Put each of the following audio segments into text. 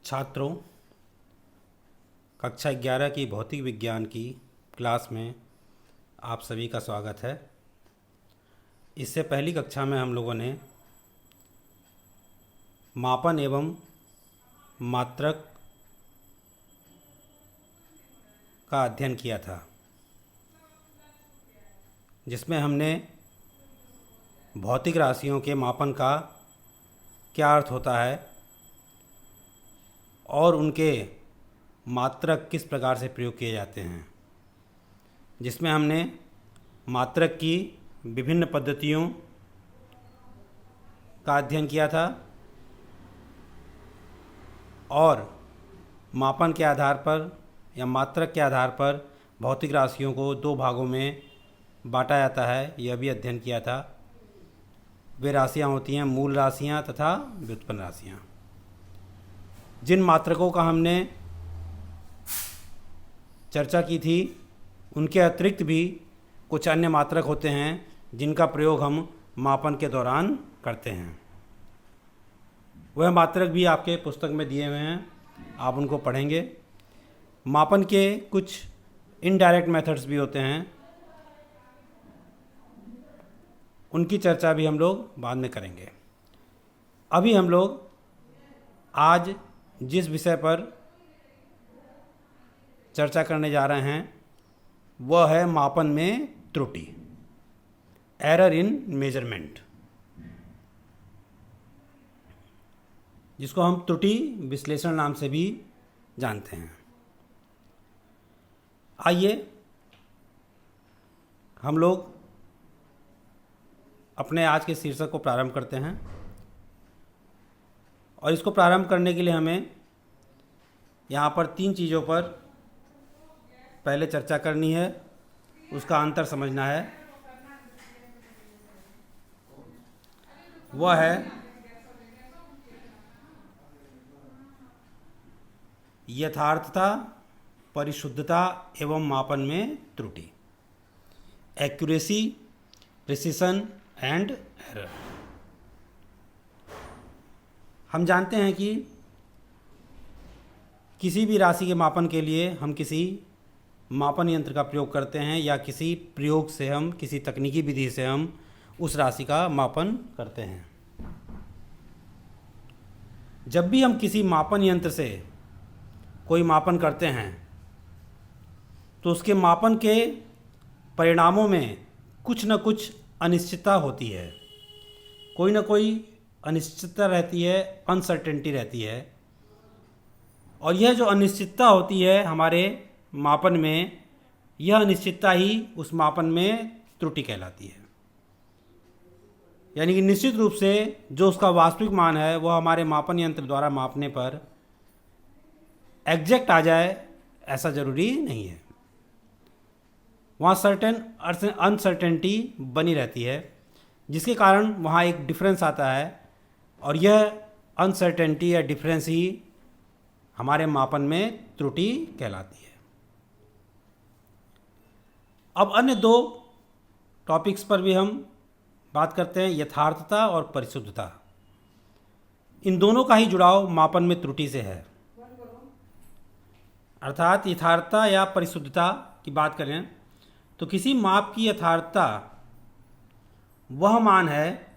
छात्रों, कक्षा 11 की भौतिक विज्ञान की क्लास में आप सभी का स्वागत है। इससे पहली कक्षा में हम लोगों ने मापन एवं मात्रक का अध्ययन किया था, जिसमें हमने भौतिक राशियों के मापन का क्या अर्थ होता है और उनके मात्रक किस प्रकार से प्रयोग किए जाते हैं, जिसमें हमने मात्रक की विभिन्न पद्धतियों का अध्ययन किया था और मापन के आधार पर या मात्रक के आधार पर भौतिक राशियों को दो भागों में बांटा जाता है, यह भी अध्ययन किया था। वे राशियाँ होती हैं मूल राशियाँ तथा व्युत्पन्न राशियाँ। जिन मात्रकों का हमने चर्चा की थी, उनके अतिरिक्त भी कुछ अन्य मात्रक होते हैं जिनका प्रयोग हम मापन के दौरान करते हैं। वह मात्रक भी आपके पुस्तक में दिए हुए हैं, आप उनको पढ़ेंगे। मापन के कुछ इनडायरेक्ट मेथड्स भी होते हैं, उनकी चर्चा भी हम लोग बाद में करेंगे। अभी हम लोग आज जिस विषय पर चर्चा करने जा रहे हैं वह है मापन में त्रुटि, एरर इन मेजरमेंट, जिसको हम त्रुटि विश्लेषण नाम से भी जानते हैं। आइए हम लोग अपने आज के शीर्षक को प्रारंभ करते हैं, और इसको प्रारंभ करने के लिए हमें यहाँ पर तीन चीज़ों पर पहले चर्चा करनी है, उसका अंतर समझना है। वह है यथार्थता, परिशुद्धता एवं मापन में त्रुटि, एक्यूरेसी, प्रिसिशन एंड एरर। हम जानते हैं कि किसी भी राशि के मापन के लिए हम किसी मापन यंत्र का प्रयोग करते हैं या किसी प्रयोग से हम किसी तकनीकी विधि से हम उस राशि का मापन करते हैं। जब भी हम किसी मापन यंत्र से कोई मापन करते हैं तो उसके मापन के परिणामों में कुछ न कुछ अनिश्चितता होती है, कोई ना कोई अनिश्चितता रहती है, अनसर्टेनिटी रहती है। और यह जो अनिश्चितता होती है हमारे मापन में, यह अनिश्चितता ही उस मापन में त्रुटि कहलाती है। यानी कि निश्चित रूप से जो उसका वास्तविक मान है वह हमारे मापन यंत्र द्वारा मापने पर एग्जैक्ट आ जाए, ऐसा ज़रूरी नहीं है। वहाँ सर्टेन अनसर्टेनिटी बनी रहती है, जिसके कारण वहाँ एक डिफरेंस आता है, और यह अनसर्टेनिटी या डिफरेंस ही हमारे मापन में त्रुटि कहलाती है। अब अन्य दो टॉपिक्स पर भी हम बात करते हैं, यथार्थता और परिशुद्धता। इन दोनों का ही जुड़ाव मापन में त्रुटि से है। अर्थात यथार्थता या परिशुद्धता की बात करें तो किसी माप की यथार्थता वह मान है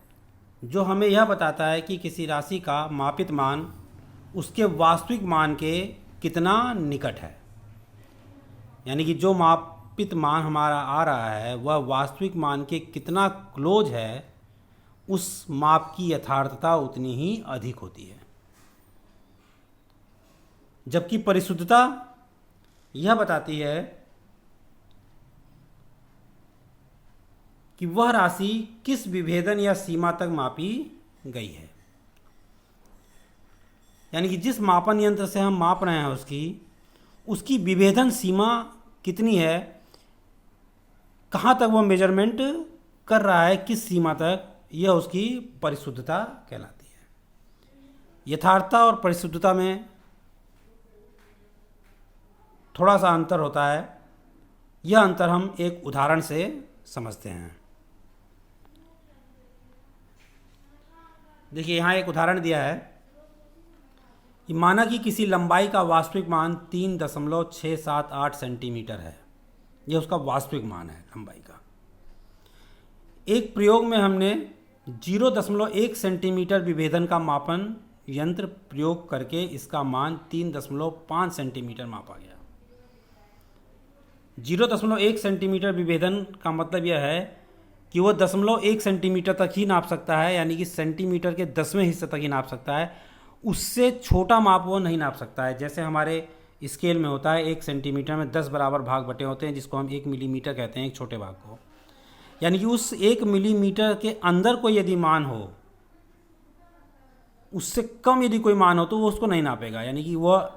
जो हमें यह बताता है कि किसी राशि का मापित मान उसके वास्तविक मान के कितना निकट है। यानी कि जो मापित मान हमारा आ रहा है वह वास्तविक मान के कितना क्लोज है, उस माप की यथार्थता उतनी ही अधिक होती है। जबकि परिशुद्धता यह बताती है कि वह राशि किस विभेदन या सीमा तक मापी गई है। यानी कि जिस मापन यंत्र से हम माप रहे हैं उसकी विभेदन सीमा कितनी है, कहाँ तक वह मेजरमेंट कर रहा है, किस सीमा तक, यह उसकी परिशुद्धता कहलाती है। यथार्थता और परिशुद्धता में थोड़ा सा अंतर होता है। यह अंतर हम एक उदाहरण से समझते हैं। देखिए यहाँ एक उदाहरण दिया है माना कि किसी लंबाई का वास्तविक मान 3.678 सेंटीमीटर है। यह उसका वास्तविक मान है लंबाई का। एक प्रयोग में हमने 0.1 सेंटीमीटर विभेदन का मापन यंत्र प्रयोग करके इसका मान 3.5 सेंटीमीटर मापा गया। 0.1 सेंटीमीटर विभेदन का मतलब यह है कि वह 0.1 सेंटीमीटर तक ही नाप सकता है, यानी कि सेंटीमीटर के 10वें हिस्से तक ही नाप सकता है। उससे छोटा माप वो नहीं नाप सकता है। जैसे हमारे स्केल में होता है 1 सेंटीमीटर में 10 बराबर भाग बटे होते हैं, जिसको हम 1 मिलीमीटर कहते हैं, एक छोटे भाग को। यानी कि उस 1 मिलीमीटर के अंदर कोई यदि मान हो, उससे कम यदि कोई मान हो तो वो उसको नहीं नापेगा। यानी कि वह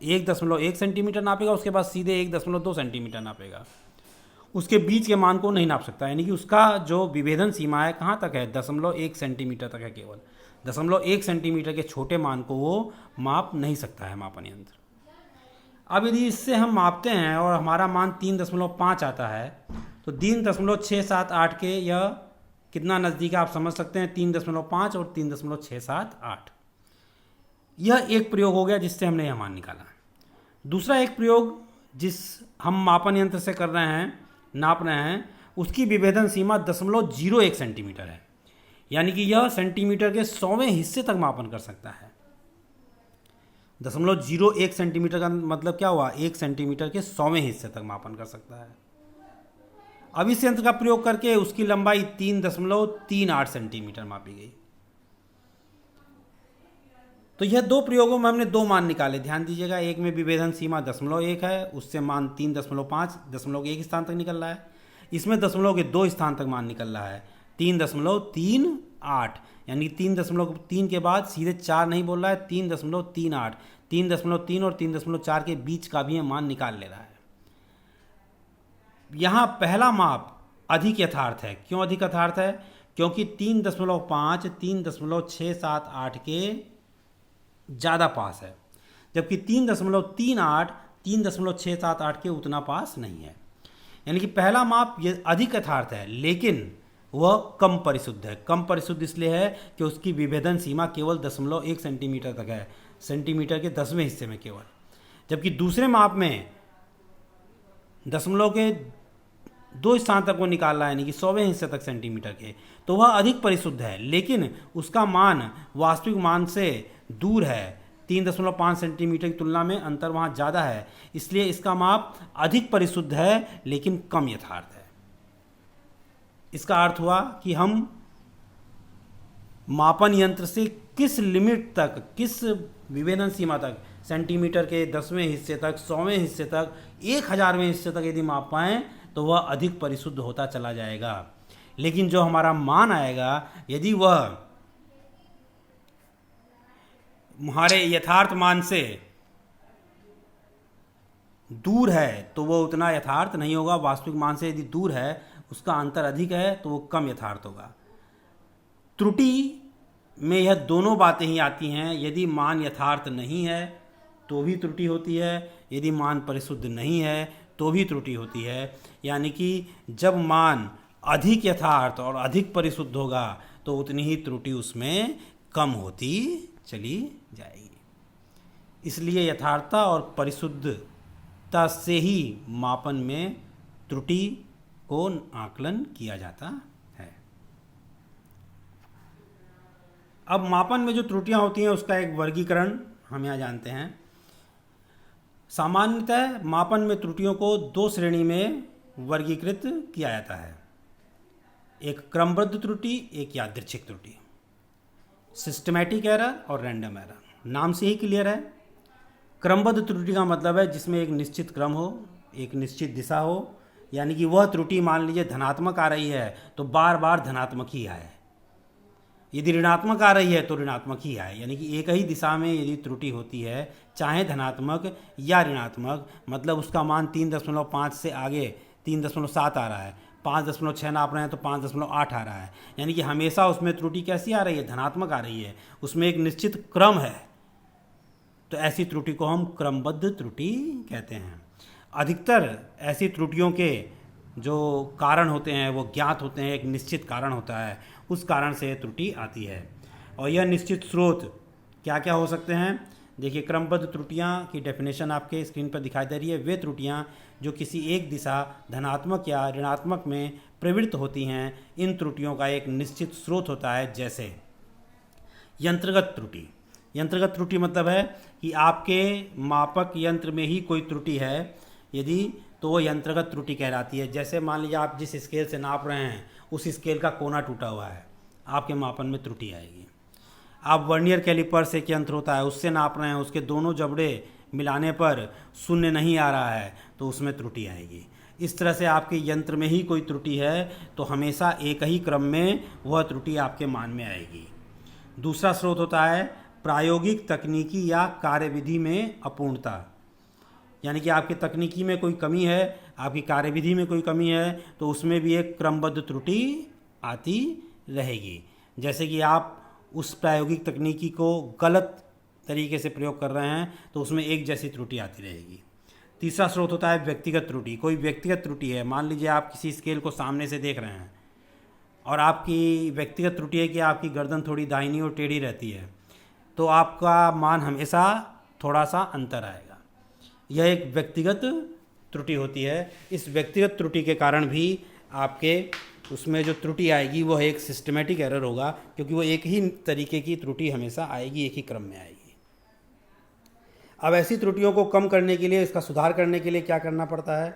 1.1 सेंटीमीटर नापेगा, उसके बाद सीधे 1.2 सेंटीमीटर नापेगा। उसके बीच के मान को नहीं नाप सकता। यानी कि उसका जो विभेदन सीमा है कहाँ तक है, 0.1 सेंटीमीटर तक है। केवल 0.1 सेंटीमीटर के छोटे मान को वो माप नहीं सकता है मापन यंत्र। अब यदि इससे हम मापते हैं और हमारा मान 3.5 आता है, तो 3.678 के यह कितना नज़दीक है आप समझ सकते हैं। 3.5 और 3.678, यह एक प्रयोग हो गया जिससे हमने यह मान निकाला। दूसरा एक प्रयोग जिस हम मापन यंत्र से कर रहे हैं, नाप रहे हैं, उसकी विभेदन सीमा 0.01 सेंटीमीटर है। यानी कि यह सेंटीमीटर के 100वें हिस्से तक मापन कर सकता है। 0.01 सेंटीमीटर का मतलब क्या हुआ, 1 सेंटीमीटर के 100वें हिस्से तक मापन कर सकता है। अब इस यंत्र का प्रयोग करके उसकी लंबाई 3.38 सेंटीमीटर मापी गई। तो यह दो प्रयोगों में हमने दो मान निकाले, ध्यान दीजिएगा। एक में विभेदन सीमा 0.1 है, उससे मान 3.5 दशमलव के 1 स्थान तक निकल रहा है। इसमें दशमलव के 2 स्थान तक मान निकल रहा है, 3.38। यानी 3.3 के बाद सीधे 4 नहीं बोल रहा है, 3.38, 3.3 और 3.4 के बीच का भी मान निकाल ले रहा है। यहाँ पहला माप अधिक यथार्थ है। क्यों अधिक यथार्थ है? क्योंकि 3.5 3.678 के ज़्यादा पास है, जबकि 3.38 3.678 के उतना पास नहीं है। यानी कि पहला माप ये अधिक यथार्थ है, लेकिन वह कम परिशुद्ध है। कम परिशुद्ध इसलिए है कि उसकी विभेदन सीमा केवल 0.1 सेंटीमीटर तक है, सेंटीमीटर के 10वें हिस्से में केवल। जबकि दूसरे माप में दशमलव के 2 स्थान तक वो निकाल रहा है, यानी कि 100वें हिस्से तक सेंटीमीटर के, तो वह अधिक परिशुद्ध है, लेकिन उसका मान वास्तविक मान से दूर है। 3.5 सेंटीमीटर की तुलना में अंतर वहाँ ज़्यादा है, इसलिए इसका माप अधिक परिशुद्ध है लेकिन कम यथार्थ है। इसका अर्थ हुआ कि हम मापन यंत्र से किस लिमिट तक, किस विभेदन सीमा तक, सेंटीमीटर के 10वें हिस्से तक, 100वें हिस्से तक, 1000वें हिस्से तक यदि माप पाएँ तो वह अधिक परिशुद्ध होता चला जाएगा। लेकिन जो हमारा मान आएगा, यदि वह हमारे यथार्थ मान से दूर है तो वो उतना यथार्थ नहीं होगा। वास्तविक मान से यदि दूर है, उसका अंतर अधिक है, तो वो कम यथार्थ होगा। त्रुटि में यह दोनों बातें ही आती हैं। यदि मान यथार्थ नहीं है तो भी त्रुटि होती है, यदि मान परिशुद्ध नहीं है तो भी त्रुटि होती है। यानी कि जब मान अधिक यथार्थ और अधिक परिशुद्ध होगा तो उतनी ही त्रुटि उसमें कम होती चली जाएगी। इसलिए यथार्थता और परिशुद्धता से ही मापन में त्रुटि को आकलन किया जाता है। अब मापन में जो त्रुटियां होती हैं उसका एक वर्गीकरण हम यहाँ जानते हैं। सामान्यतः मापन में त्रुटियों को 2 श्रेणी में वर्गीकृत किया जाता है, एक क्रमबद्ध त्रुटि, एक यादृच्छिक त्रुटि। सिस्टमैटिक एरर और रैंडम एरर, नाम से ही क्लियर है। क्रमबद्ध त्रुटि का मतलब है जिसमें एक निश्चित क्रम हो, एक निश्चित दिशा हो। यानी कि वह त्रुटि मान लीजिए धनात्मक आ रही है तो बार बार धनात्मक ही आए, यदि ऋणात्मक आ रही है तो ऋणात्मक ही आए। यानी कि एक ही दिशा में यदि त्रुटि होती है, चाहे धनात्मक या ऋणात्मक, मतलब उसका मान 3.5 से आगे 3.7 आ रहा है, 5.6 नाप रहे हैं तो 5.8 आ रहा है। यानी कि हमेशा उसमें त्रुटि कैसी आ रही है, धनात्मक आ रही है, उसमें एक निश्चित क्रम है। तो ऐसी त्रुटि को हम क्रमबद्ध त्रुटि कहते हैं। अधिकतर ऐसी त्रुटियों के जो कारण होते हैं वो ज्ञात होते हैं, एक निश्चित कारण होता है, उस कारण से त्रुटि आती है। और यह निश्चित स्रोत क्या क्या हो सकते हैं? देखिए क्रमबद्ध त्रुटियां की डेफिनेशन आपके स्क्रीन पर दिखाई दे रही है। वे त्रुटियां जो किसी एक दिशा धनात्मक या ऋणात्मक में प्रवृत्त होती हैं, इन त्रुटियों का एक निश्चित स्रोत होता है। जैसे यंत्रगत त्रुटि। यंत्रगत त्रुटि मतलब है कि आपके मापक यंत्र में ही कोई त्रुटि है यदि, तो वो यंत्रगत त्रुटि कहलाती है। जैसे मान लीजिए आप जिस स्केल से नाप रहे हैं उस स्केल का कोना टूटा हुआ है, आपके मापन में त्रुटि आएगी। आप वर्नियर कैलिपर से एक यंत्र होता है, उससे नाप रहे हैं, उसके दोनों जबड़े मिलाने पर शून्य नहीं आ रहा है, तो उसमें त्रुटि आएगी। इस तरह से आपके यंत्र में ही कोई त्रुटि है तो हमेशा एक ही क्रम में वह त्रुटि आपके मान में आएगी। दूसरा स्रोत होता है प्रायोगिक तकनीकी या कार्यविधि में अपूर्णता। यानी कि आपकी तकनीकी में कोई कमी है, आपकी कार्यविधि में कोई कमी है, तो उसमें भी एक क्रमबद्ध त्रुटि आती रहेगी। जैसे कि आप उस प्रायोगिक तकनीकी को गलत तरीके से प्रयोग कर रहे हैं तो उसमें एक जैसी त्रुटि आती रहेगी। तीसरा स्रोत होता है व्यक्तिगत त्रुटि। कोई व्यक्तिगत त्रुटि है, मान लीजिए आप किसी स्केल को सामने से देख रहे हैं और आपकी व्यक्तिगत त्रुटि है कि आपकी गर्दन थोड़ी दाहिनी और टेढ़ी रहती है, तो आपका मान हमेशा थोड़ा सा अंतर आएगा। यह एक व्यक्तिगत त्रुटि होती है। इस व्यक्तिगत त्रुटि के कारण भी आपके उसमें जो त्रुटि आएगी वह एक सिस्टमेटिक एरर होगा, क्योंकि वो एक ही तरीके की त्रुटि हमेशा आएगी, एक ही क्रम में आएगी। अब ऐसी त्रुटियों को कम करने के लिए, इसका सुधार करने के लिए क्या करना पड़ता है?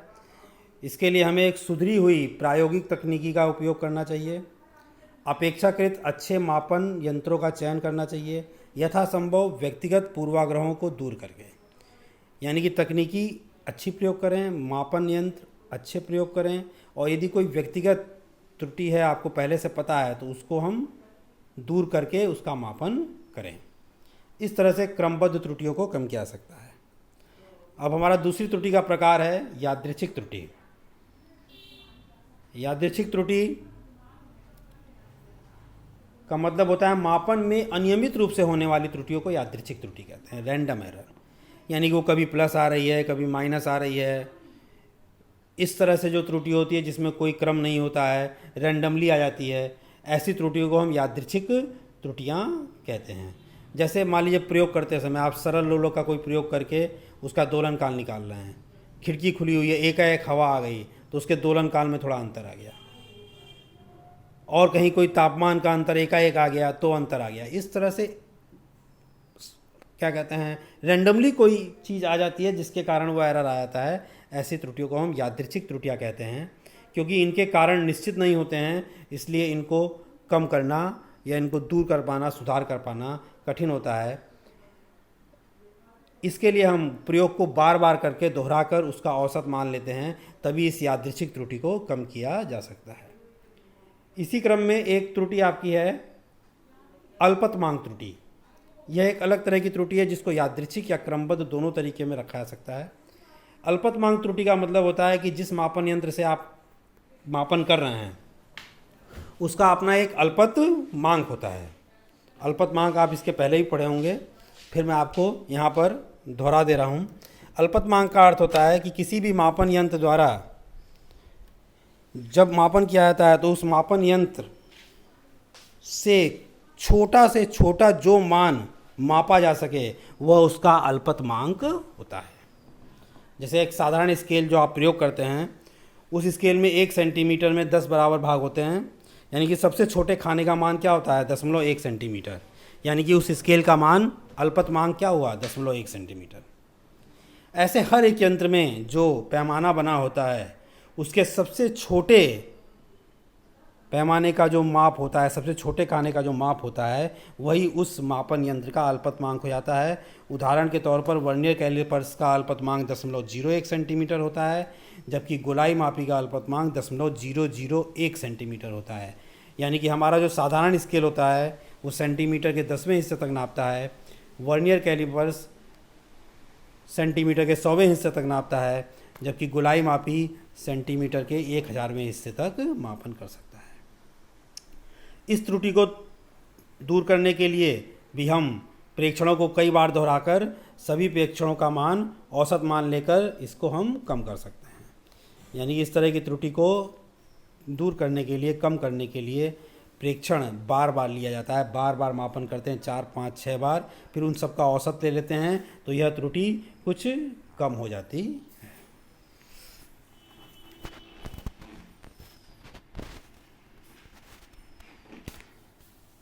इसके लिए हमें एक सुधरी हुई प्रायोगिक तकनीकी का उपयोग करना चाहिए। अपेक्षाकृत अच्छे मापन यंत्रों का चयन करना चाहिए, यथासंभव व्यक्तिगत पूर्वाग्रहों को दूर करके। यानी कि तकनीकी अच्छी प्रयोग करें, मापन यंत्र अच्छे प्रयोग करें, और यदि कोई व्यक्तिगत त्रुटि है आपको पहले से पता है तो उसको हम दूर करके उसका मापन करें। इस तरह से क्रमबद्ध त्रुटियों को कम किया जा सकता है। अब हमारा दूसरी त्रुटि का प्रकार है यादृच्छिक त्रुटि। यादृच्छिक त्रुटि का मतलब होता है मापन में अनियमित रूप से होने वाली त्रुटियों को यादृच्छिक त्रुटि कहते हैं, रैंडम एरर। यानी कि वो कभी प्लस आ रही है, कभी माइनस आ रही है। इस तरह से जो त्रुटि होती है जिसमें कोई क्रम नहीं होता है, रैंडमली आ जाती है, ऐसी त्रुटियों को हम यादृच्छिक त्रुटियां कहते हैं। जैसे मान लीजिए प्रयोग करते समय आप सरल लोलक का कोई प्रयोग करके उसका दोलन काल निकाल रहे हैं, खिड़की खुली हुई है, एकाएक हवा आ गई तो उसके दोलन काल में थोड़ा अंतर आ गया, और कहीं कोई तापमान का अंतर एकाएक आ गया तो अंतर आ गया। इस तरह से क्या कहते हैं, रैंडमली कोई चीज़ आ जाती है जिसके कारण वो एरर आ जाता है। ऐसी त्रुटियों को हम यादृच्छिक त्रुटियां कहते हैं, क्योंकि इनके कारण निश्चित नहीं होते हैं, इसलिए इनको कम करना या इनको दूर कर पाना, सुधार कर पाना कठिन होता है। इसके लिए हम प्रयोग को बार बार करके दोहराकर उसका औसत मान लेते हैं, तभी इस यादृच्छिक त्रुटि को कम किया जा सकता है। इसी क्रम में एक त्रुटि आपकी है अल्पतमांक त्रुटि। यह एक अलग तरह की त्रुटि है जिसको यादृच्छिक या क्रमबद्ध दोनों तरीके में रखा जा सकता है। अल्पतमांक त्रुटि का मतलब होता है कि जिस मापन यंत्र से आप मापन कर रहे हैं उसका अपना एक अल्पतमांक होता है। अल्पतमांक आप इसके पहले ही पढ़े होंगे, फिर मैं आपको यहाँ पर दोहरा दे रहा हूँ। अल्पतमांक का अर्थ होता है कि किसी भी मापन यंत्र द्वारा जब मापन किया जाता है तो उस मापन यंत्र से छोटा जो मान मापा जा सके वह उसका अल्पतमांक होता है। जैसे एक साधारण स्केल जो आप प्रयोग करते हैं, उस स्केल में 1 सेंटीमीटर में 10 बराबर भाग होते हैं, यानी कि सबसे छोटे खाने का मान क्या होता है? 0.1 सेंटीमीटर। यानी कि उस स्केल का मान अल्पतमांक क्या हुआ? 0.1 सेंटीमीटर। ऐसे हर एक यंत्र में जो पैमाना बना होता है उसके सबसे छोटे पैमाने का जो माप होता है, सबसे छोटे खाने का जो माप होता है, वही उस मापन यंत्र का अल्पतमांक हो जाता है। उदाहरण के तौर पर वर्नियर कैलिपर्स का अल्पतमांक 0.01 सेंटीमीटर होता है, जबकि गोलाई मापी का अल्पतमांक 0.001 सेंटीमीटर होता है। यानी कि हमारा जो साधारण स्केल होता है वो सेंटीमीटर के 10वें हिस्से तक नापता है, वर्नियर कैलिपर्स सेंटीमीटर के 100वें हिस्से तक नापता है, जबकि गोलाई मापी सेंटीमीटर के 1000वें हिस्से तक मापन कर सकता है। इस त्रुटि को दूर करने के लिए भी हम प्रेक्षणों को कई बार दोहराकर सभी प्रेक्षणों का मान औसत मान लेकर इसको हम कम कर सकते हैं। यानी कि इस तरह की त्रुटि को दूर करने के लिए, कम करने के लिए प्रेक्षण बार बार लिया जाता है, बार बार मापन करते हैं 4, 5, 6 बार, फिर उन सब का औसत ले लेते हैं, तो यह त्रुटि कुछ कम हो जाती है।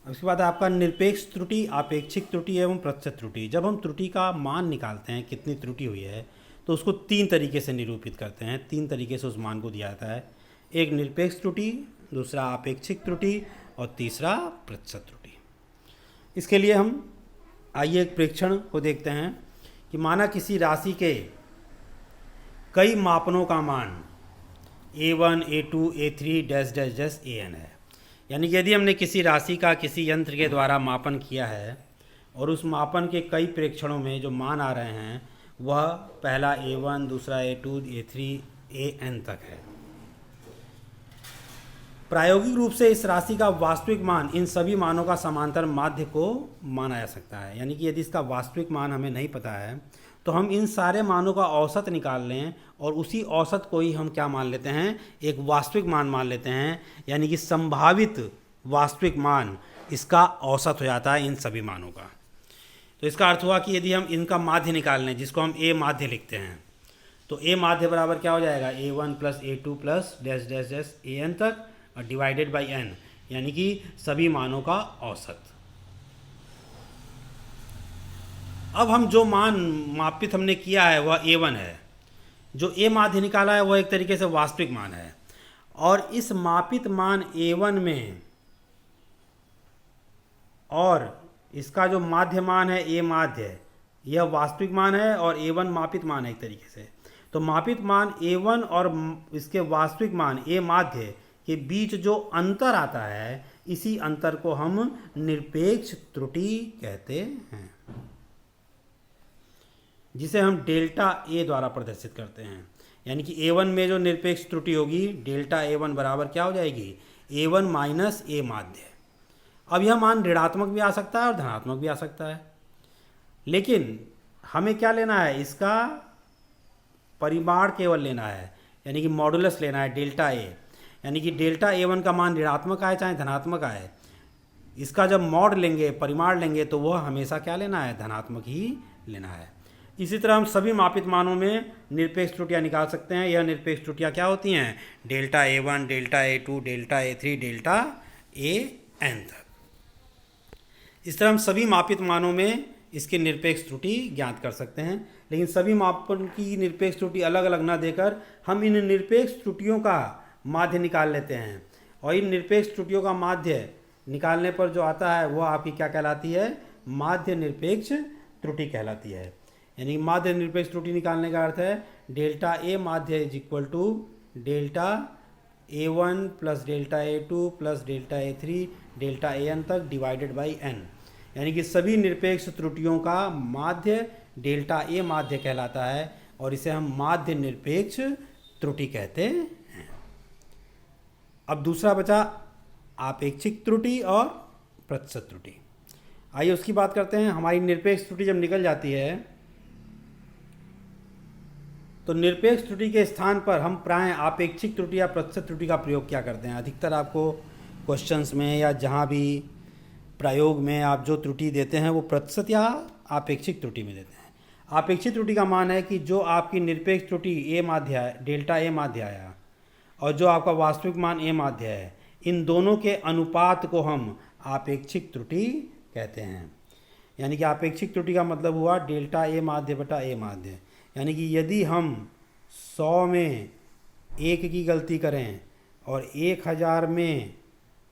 उसके बाद आपका निरपेक्ष त्रुटि, आपेक्षिक त्रुटि एवं प्रतिशत त्रुटि। जब हम त्रुटि का मान निकालते हैं, कितनी त्रुटि हुई है, तो उसको 3 तरीके से निरूपित करते हैं, 3 तरीके से उस मान को दिया जाता है। एक निरपेक्ष त्रुटि, दूसरा आपेक्षिक त्रुटि और तीसरा प्रतिशत त्रुटि। इसके लिए हम आइए एक प्रेक्षण को देखते हैं कि माना किसी राशि के कई मापनों का मान A1, A2, A3 dash dash dash AN है। यानी कि यदि हमने किसी राशि का किसी यंत्र के द्वारा मापन किया है और उस मापन के कई प्रेक्षणों में जो मान आ रहे हैं वह पहला A1, दूसरा A2, A3, AN तक है। प्रायोगिक रूप से इस राशि का वास्तविक मान इन सभी मानों का समांतर माध्य को माना जा सकता है। यानी कि यदि इसका वास्तविक मान हमें नहीं पता है तो हम इन सारे मानों का औसत निकाल लें और उसी औसत को ही हम क्या मान लेते हैं, एक वास्तविक मान मान लेते हैं। यानी कि संभावित वास्तविक मान इसका औसत हो जाता है इन सभी मानों का। तो इसका अर्थ हुआ कि यदि हम इनका माध्य निकाल लें, जिसको हम A माध्य लिखते हैं, तो A माध्य बराबर क्या हो जाएगा, A1 plus A2 plus dash dash dash AN तक और डिवाइडेड बाई N, यानी कि सभी मानों का औसत। अब हम जो मान मापित हमने किया है वह A1 है, जो A माध्य निकाला है वह एक तरीके से वास्तविक मान है, और इस मापित मान A1 में और इसका जो माध्य मान है A माध्य, यह वास्तविक मान है और A1 मापित मान है एक तरीके से। तो मापित मान A1 और इसके वास्तविक मान A माध्य के बीच जो अंतर आता है, इसी अंतर को हम निरपेक्ष त्रुटि कहते हैं, जिसे हम डेल्टा A द्वारा प्रदर्शित करते हैं। यानी कि A1 में जो निरपेक्ष त्रुटि होगी, डेल्टा A1 बराबर क्या हो जाएगी, A1 माइनस A माध्य। अब यह मान ऋणात्मक भी आ सकता है और धनात्मक भी आ सकता है, लेकिन हमें क्या लेना है, इसका परिमाण केवल लेना है, यानी कि मॉडुलस लेना है डेल्टा A। यानी कि डेल्टा A1 का मान ऋणात्मक आए चाहे धनात्मक आए, इसका जब मॉड लेंगे, परिमाण लेंगे, तो वह हमेशा क्या लेना है, धनात्मक ही लेना है। इसी तरह हम सभी मापित मानों में निरपेक्ष त्रुटियां निकाल सकते हैं। यह निरपेक्ष त्रुटियां क्या होती हैं, delta A1, delta A2, delta A3, delta AN तक। इस तरह हम सभी मापित मानों में इसकी निरपेक्ष त्रुटि ज्ञात कर सकते हैं, लेकिन सभी मापन की निरपेक्ष त्रुटि अलग अलग ना देकर हम इन निरपेक्ष त्रुटियों का माध्य निकाल लेते हैं, और इन निरपेक्ष त्रुटियों का माध्य निकालने पर जो आता है वह आपकी क्या कहलाती है, माध्य निरपेक्ष त्रुटि कहलाती है। यानी माध्य निरपेक्ष त्रुटि निकालने का अर्थ है डेल्टा A माध्य is equal to delta A1 plus delta A2 plus delta A3 delta AN तक डिवाइडेड बाई N। यानी कि सभी निरपेक्ष त्रुटियों का माध्य डेल्टा A माध्य कहलाता है, और इसे हम माध्य निरपेक्ष त्रुटि कहते हैं। अब दूसरा बचा आपेक्षिक त्रुटि और प्रतिशत त्रुटि। आइए उसकी बात करते हैं। हमारी निरपेक्ष त्रुटि जब निकल जाती है तो निरपेक्ष त्रुटि के स्थान पर हम प्रायः आपेक्षिक त्रुटि या प्रतिशत त्रुटि का प्रयोग क्या करते हैं। अधिकतर आपको क्वेश्चंस में या जहाँ भी प्रयोग में आप जो त्रुटि देते हैं वो प्रतिशत या आपेक्षिक त्रुटि में देते हैं। आपेक्षिक त्रुटि का मान है कि जो आपकी निरपेक्ष त्रुटि A माध्य डेल्टा A माध्य आया और जो आपका वास्तविक मान A माध्य है, इन दोनों के अनुपात को हम आपेक्षिक त्रुटि कहते हैं। यानी कि आपेक्षिक त्रुटि का मतलब हुआ डेल्टा A माध्य बटा A माध्य। यानी कि यदि हम 100 में 1 की गलती करें और 1000 में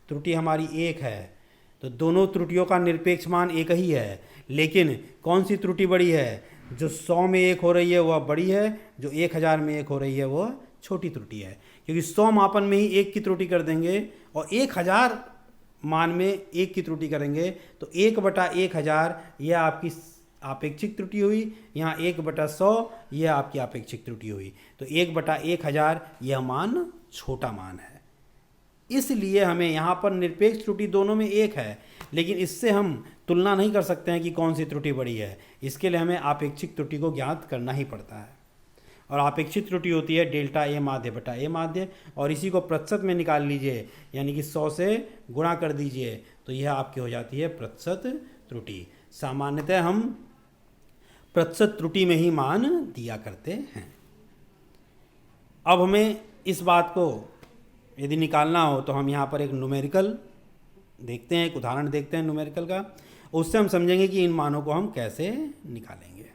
त्रुटि हमारी 1 है, तो दोनों त्रुटियों का निरपेक्ष मान एक ही है, लेकिन कौन सी त्रुटि बड़ी है, जो 100 में 1 हो रही है वह बड़ी है, जो 1000 में 1 हो रही है वह छोटी त्रुटि है। क्योंकि 100 मापन में ही 1 की त्रुटि कर देंगे और 1000 मान में 1 की त्रुटि करेंगे, तो 1/1000 यह आपकी आपेक्षिक त्रुटि हुई, यहाँ 1/100 यह आपकी आपेक्षिक त्रुटि हुई। तो 1/1000 यह मान छोटा मान है। इसलिए हमें यहाँ पर निरपेक्ष त्रुटि दोनों में 1 है, लेकिन इससे हम तुलना नहीं कर सकते हैं कि कौन सी त्रुटि बड़ी है। इसके लिए हमें आपेक्षिक त्रुटि को ज्ञात करना ही पड़ता है। और आपेक्षिक त्रुटि होती है डेल्टा ए माध्य बटा ए माध्य, और इसी को प्रतिशत में निकाल लीजिए, यानी कि 100 से गुणा कर दीजिए, तो यह आपकी हो जाती है प्रतिशत त्रुटि। सामान्यतः हम प्रतिशत त्रुटि में ही मान दिया करते हैं। अब हमें इस बात को यदि निकालना हो तो हम यहाँ पर एक न्यूमेरिकल देखते हैं, एक उदाहरण देखते हैं न्यूमेरिकल का, उससे हम समझेंगे कि इन मानों को हम कैसे निकालेंगे।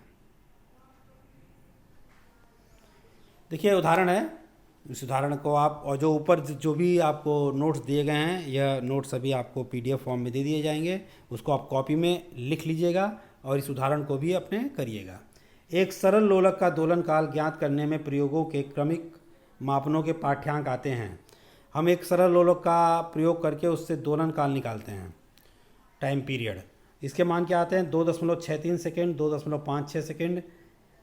देखिए उदाहरण है, इस उदाहरण को आप, और जो ऊपर जो भी आपको नोट्स दिए गए हैं, यह नोट्स सभी आपको PDF फॉर्म में दे दिए जाएंगे, उसको आप कॉपी में लिख लीजिएगा और इस उदाहरण को भी अपने करिएगा। एक सरल लोलक का दोलन काल ज्ञात करने में प्रयोगों के क्रमिक मापनों के पाठ्यांक आते हैं। हम एक सरल लोलक का प्रयोग करके उससे दोलन काल निकालते हैं, टाइम पीरियड। इसके मान क्या आते हैं? 2.63 second, 2.56 second,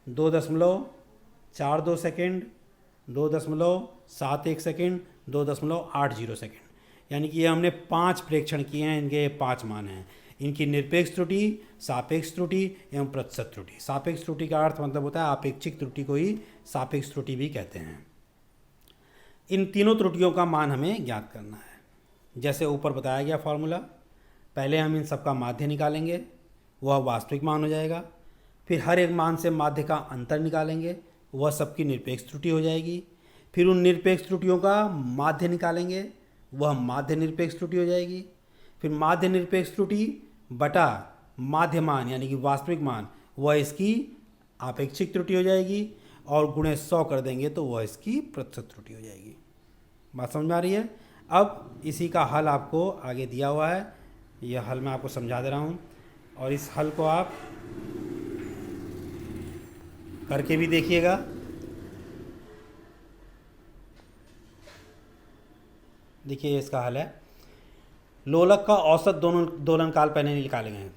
2.42 second, 2.71 second, 2.80 second. यानी कि ये हमने 5 प्रेक्षण किए हैं, इनके 5 मान हैं। इनकी निरपेक्ष त्रुटि, सापेक्ष त्रुटि एवं प्रतिशत त्रुटि। सापेक्ष त्रुटि का अर्थ मतलब होता है आपेक्षिक त्रुटि को ही सापेक्ष त्रुटि भी कहते हैं। इन तीनों त्रुटियों का मान हमें ज्ञात करना है। जैसे ऊपर बताया गया फॉर्मूला, पहले हम इन सबका माध्य निकालेंगे, वह वास्तविक मान हो जाएगा। फिर हर एक मान से माध्य का अंतर निकालेंगे, वह सबकी निरपेक्ष त्रुटि हो जाएगी। फिर उन निरपेक्ष त्रुटियों का माध्य निकालेंगे, वह माध्य निरपेक्ष त्रुटि हो जाएगी। फिर माध्य निरपेक्ष त्रुटि बटा माध्य मान यानी कि वास्तविक मान, वह इसकी आपेक्षिक त्रुटि हो जाएगी, और गुणे 100 कर देंगे तो वह इसकी प्रतिशत त्रुटि हो जाएगी। बात समझ में आ रही है? अब इसी का हल आपको आगे दिया हुआ है, यह हल मैं आपको समझा दे रहा हूँ, और इस हल को आप करके भी देखिएगा। देखिए इसका हल है, लोलक का औसत दोलन काल पहले निकाले गए।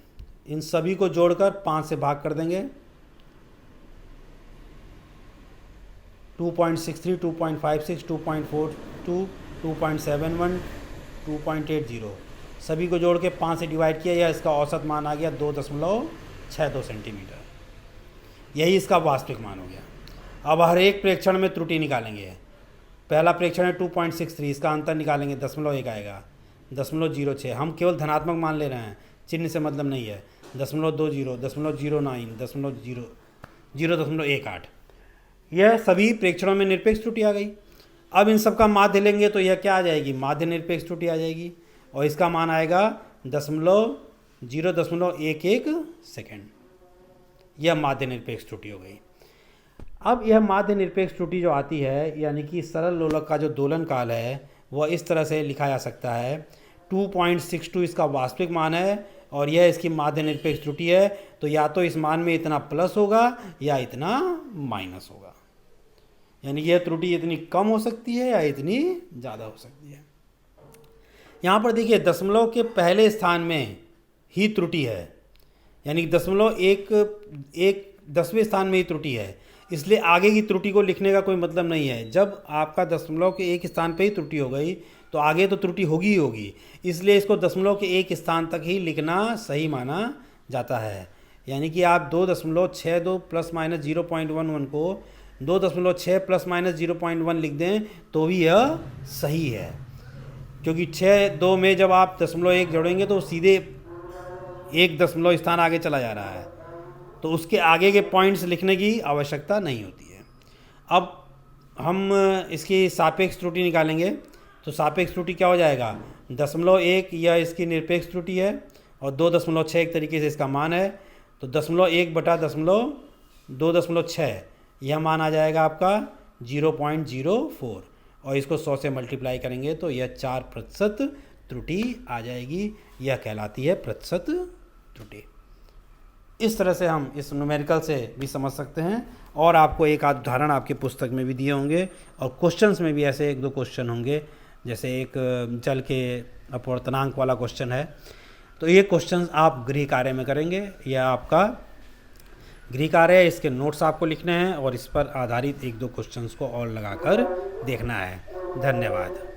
इन सभी को जोड़कर 5 से भाग कर देंगे। 2.63, 2.56, 2.42, 2.71, 2.80 सभी को जोड़ के 5 से डिवाइड किया, यह इसका औसत मान आ गया 2.62 सेंटीमीटर। यही इसका वास्तविक मान हो गया। अब हर एक प्रेक्षण में त्रुटि निकालेंगे। पहला प्रेक्षण है 2.63, इसका अंतर निकालेंगे, 0.1 आएगा, 0.06। हम केवल धनात्मक मान ले रहे हैं, चिन्ह से मतलब नहीं है। 0.20, 0.09, 0.18, यह सभी प्रेक्षणों में निरपेक्ष त्रुटि आ गई। अब इन सब का माध्य लेंगे तो यह क्या आ जाएगी? माध्य निरपेक्ष त्रुटि आ जाएगी, और इसका मान आएगा 0.11 सेकेंड। यह माध्य निरपेक्ष त्रुटि हो गई। अब यह माध्य निरपेक्ष त्रुटि जो आती है, यानी कि सरल लोलक का जो दोलन काल है, वह इस तरह से लिखा जा सकता है। 2.62 इसका वास्तविक मान है, और यह इसकी माध्य निरपेक्ष त्रुटि है। तो या तो इस मान में इतना प्लस होगा या इतना माइनस होगा, यानी यह त्रुटि इतनी कम हो सकती है या इतनी ज़्यादा हो सकती है। यहाँ पर देखिए दशमलव के पहले स्थान में ही त्रुटि है, यानी 0.1 स्थान में ही त्रुटि है, इसलिए आगे की त्रुटि को लिखने का कोई मतलब नहीं है। जब आपका दशमलव के एक स्थान पे ही त्रुटि हो गई तो आगे तो त्रुटि होगी ही होगी, इसलिए इसको दशमलव के एक स्थान तक ही लिखना सही माना जाता है। यानी कि आप 2.62 प्लस माइनस 0.11 को 2.6 प्लस माइनस 0.1 लिख दें तो भी यह सही है, क्योंकि 6-2 में जब आप 0.1 जोड़ेंगे तो सीधे 1 दशमलव स्थान आगे चला जा रहा है, तो उसके आगे के पॉइंट्स लिखने की आवश्यकता नहीं होती है। अब हम इसकी सापेक्ष त्रुटि निकालेंगे, तो सापेक्ष त्रुटि क्या हो जाएगा? 0.1 यह इसकी निरपेक्ष त्रुटि है, और 2.6 एक तरीके से इसका मान है, तो 0.1 बटा 2.6 यह मान आ जाएगा आपका 0.04, और इसको 100 से मल्टीप्लाई करेंगे तो यह 4% त्रुटि आ जाएगी। यह कहलाती है प्रतिशत त्रुटि। इस तरह से हम इस न्यूमेरिकल से भी समझ सकते हैं, और आपको एक आध उदाहरण आपकी पुस्तक में भी दिए होंगे, और क्वेश्चंस में भी ऐसे 1-2 क्वेश्चन होंगे। जैसे एक जल के अपवर्तनांक वाला क्वेश्चन है, तो ये क्वेश्चंस आप गृह कार्य में करेंगे। यह आपका गृह कार्य है, इसके नोट्स आपको लिखने हैं और इस पर आधारित 1-2 क्वेश्चंस को और लगाकर देखना है। धन्यवाद।